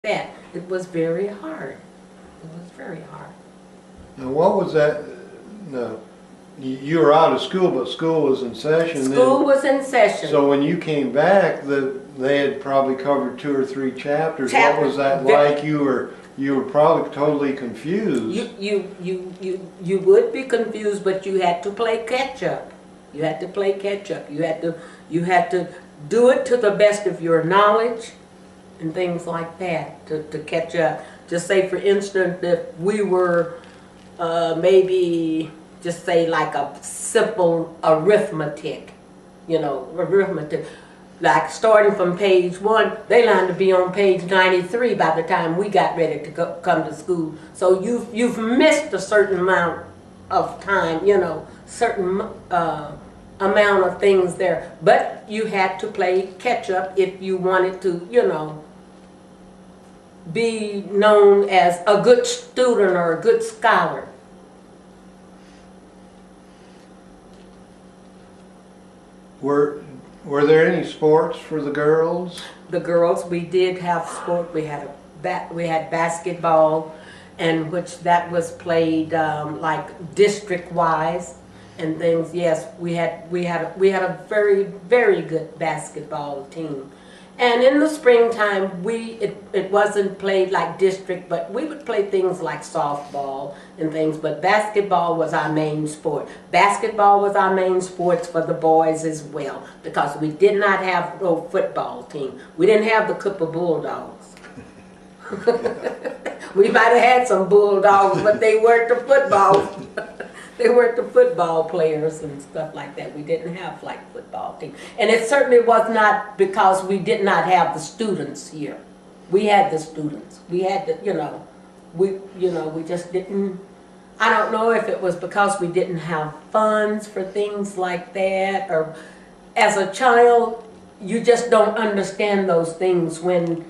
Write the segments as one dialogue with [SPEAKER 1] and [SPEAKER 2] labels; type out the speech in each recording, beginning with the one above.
[SPEAKER 1] that. It was very hard. It was very hard.
[SPEAKER 2] Now, what was that? No, you were out of school, but school was in session.
[SPEAKER 1] School was in session.
[SPEAKER 2] So when you came back, they had probably covered 2 or 3 chapters. What was that like? You were probably totally confused.
[SPEAKER 1] You would be confused, but you had to play catch up. You had to play catch up. You had to do it to the best of your knowledge and things like that to catch up. Just say, for instance, if we were maybe just say like a simple arithmetic, arithmetic. Like starting from page 1, they learned to be on page 93 by the time we got ready to come to school. So you've missed a certain amount of time, certain amount of things there. But you had to play catch up if you wanted to, be known as a good student or a good scholar.
[SPEAKER 2] Were there any sports for the girls?
[SPEAKER 1] The girls, we did have sport. We had basketball, and which that was played like district wise and things. Yes, we had a very, very good basketball team. And in the springtime, it wasn't played like district, but we would play things like softball and things. But basketball was our main sport. Basketball was our main sports for the boys as well, because we did not have no football team. We didn't have the Cooper Bulldogs. We might have had some Bulldogs, but they weren't the football. They weren't the football players and stuff like that. We didn't have like football team. And it certainly was not because we did not have the students here. We had the students. We had the, we just didn't, I don't know if it was because we didn't have funds for things like that, or as a child, you just don't understand those things when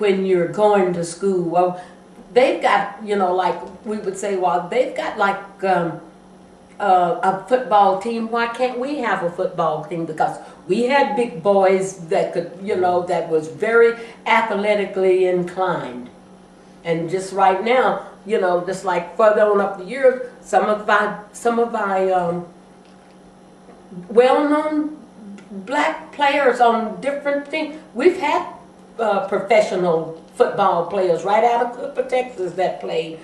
[SPEAKER 1] you're going to school. Well, they've got, like we would say, well, they've got like, a football team. Why can't we have a football team? Because we had big boys that could, that was very athletically inclined. And just right now, just like further on up the years, some of our well-known black players on different teams. We've had professional football players right out of Cooper, Texas, that played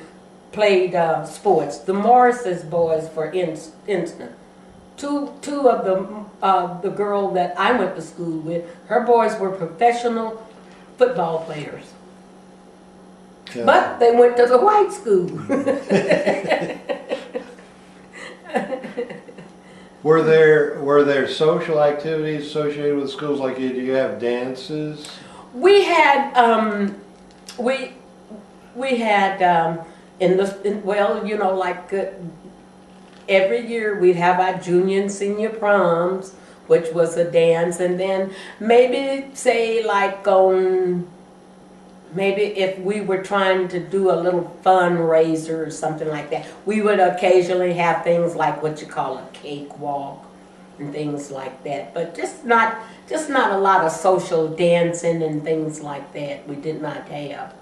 [SPEAKER 1] sports. The Morris's boys, for instance, two of the girl that I went to school with, her boys were professional football players. Yeah. But they went to the white school.
[SPEAKER 2] Were there social activities associated with schools? Like, did you have dances?
[SPEAKER 1] We had every year we'd have our junior and senior proms, which was a dance, and then maybe say like maybe if we were trying to do a little fundraiser or something like that, we would occasionally have things like what you call a cakewalk and things like that, but just not a lot of social dancing and things like that. We did not have.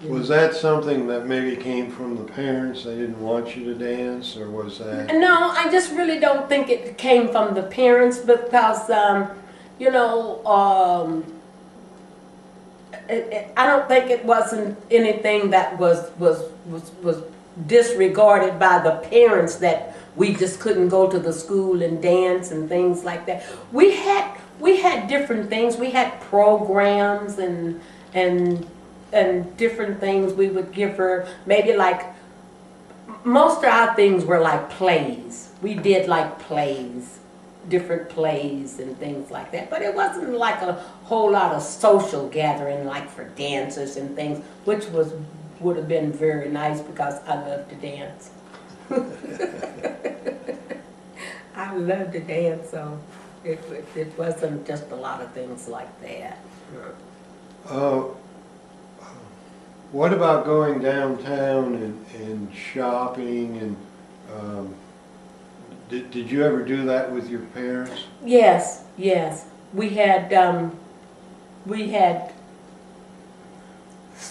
[SPEAKER 2] Was that something that maybe came from the parents? They didn't want you to dance, or was that?
[SPEAKER 1] No, I just really don't think it came from the parents, because I don't think it wasn't anything that was disregarded by the parents, that we just couldn't go to the school and dance and things like that. We had different things. We had programs and different things. We would give her, maybe like, most of our things were like plays. We did like plays, different plays and things like that. But it wasn't like a whole lot of social gathering like for dances and things, which would have been very nice, because I love to dance. I love to dance, so it wasn't just a lot of things like that.
[SPEAKER 2] What about going downtown and shopping, and did you ever do that with your parents?
[SPEAKER 1] Yes. We had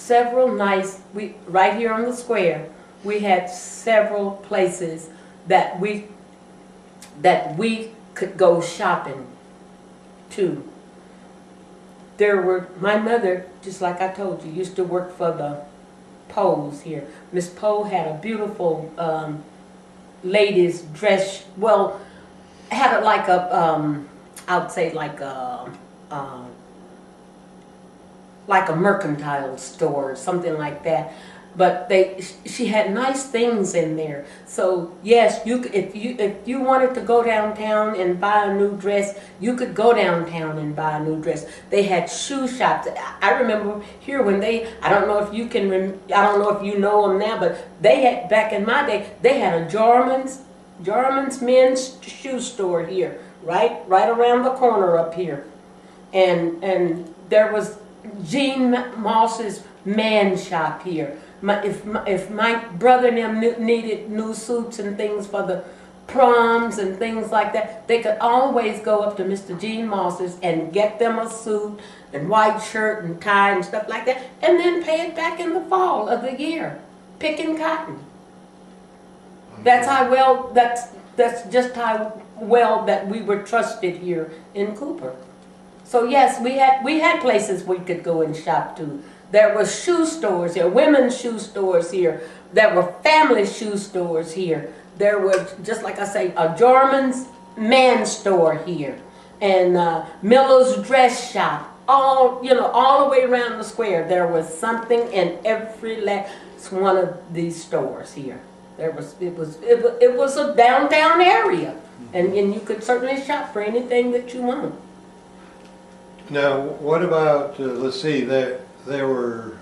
[SPEAKER 1] several right here on the square, we had several places that we could go shopping to. My mother, just like I told you, used to work for the Poes here. Miss Poe had a beautiful ladies dress, well, had it like a, I would say like a mercantile store, something like that. But she had nice things in there. So yes, if you wanted to go downtown and buy a new dress, you could go downtown and buy a new dress. They had shoe shops. I remember here when I don't know if you I don't know if you know them now, but they had, back in my day, they had a Jarman's men's shoe store here, right around the corner up here, and there was Gene Moss's man shop here. If my brother and them needed new suits and things for the proms and things like that, they could always go up to Mr. Gene Moss's and get them a suit and white shirt and tie and stuff like that, and then pay it back in the fall of the year, picking cotton. That's how well, that's just how well that we were trusted here in Cooper. So yes, we had places we could go and shop to. There were shoe stores here, women's shoe stores here. There were family shoe stores here. There was, just like I say, a Jarman's man store here, and Miller's dress shop. All the way around the square, there was something in every last one of these stores here. It was a downtown area, and you could certainly shop for anything that you want.
[SPEAKER 2] Now, what about, let's see, there were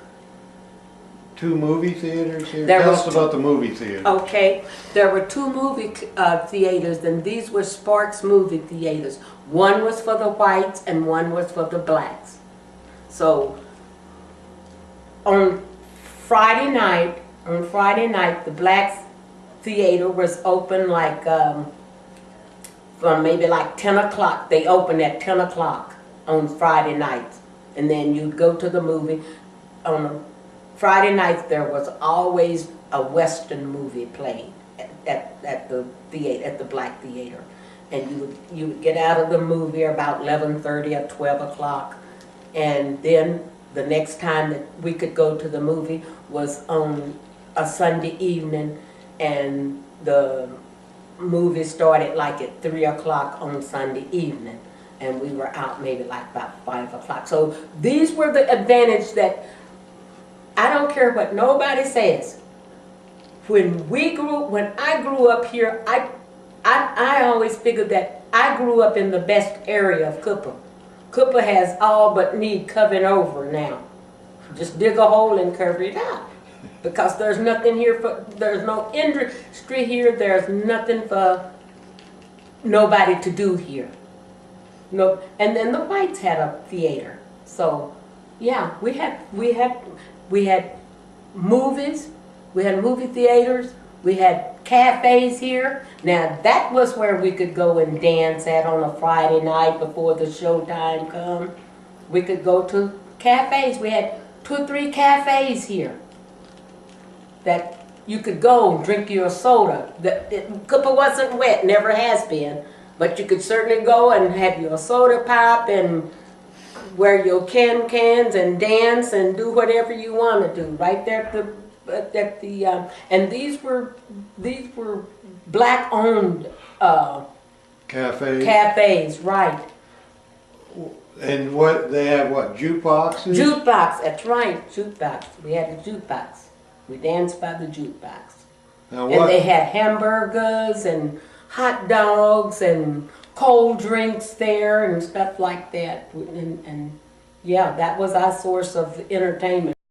[SPEAKER 2] 2 movie theaters here? Tell us about the movie theater.
[SPEAKER 1] Okay, there were 2 movie theaters, and these were Sparks movie theaters. One was for the whites and one was for the blacks. So on Friday night, the blacks theater was open like from maybe like 10 o'clock. They opened at 10 o'clock on Friday nights. And then you'd go to the movie. On Friday nights, there was always a Western movie played at the theater, at the black theater. And you would get out of the movie about 11:30 or 12 o'clock. And then the next time that we could go to the movie was on a Sunday evening, and the movie started like at 3 o'clock on Sunday evening. And we were out maybe like about 5 o'clock. So these were the advantage that, I don't care what nobody says. When I grew up here, I always figured that I grew up in the best area of Cooper. Cooper has all but need covering over now. Just dig a hole and cover it up. Because there's nothing here there's no industry here, there's nothing for nobody to do here. No, and then the whites had a theater. So, yeah, we had movies, we had movie theaters, we had cafes here. Now that was where we could go and dance at on a Friday night before the showtime come. We could go to cafes. We had 2 or 3 cafes here that you could go and drink your soda. Cooper wasn't wet, never has been. But you could certainly go and have your soda pop and wear your cans and dance and do whatever you want to do right there at the and these were black owned cafes, right?
[SPEAKER 2] And what they have, what, jukeboxes?
[SPEAKER 1] Jukebox, that's right, jukebox. We had a jukebox. We danced by the jukebox.
[SPEAKER 2] Now
[SPEAKER 1] and they had hamburgers and hot dogs and cold drinks there and stuff like that. And yeah, that was our source of entertainment.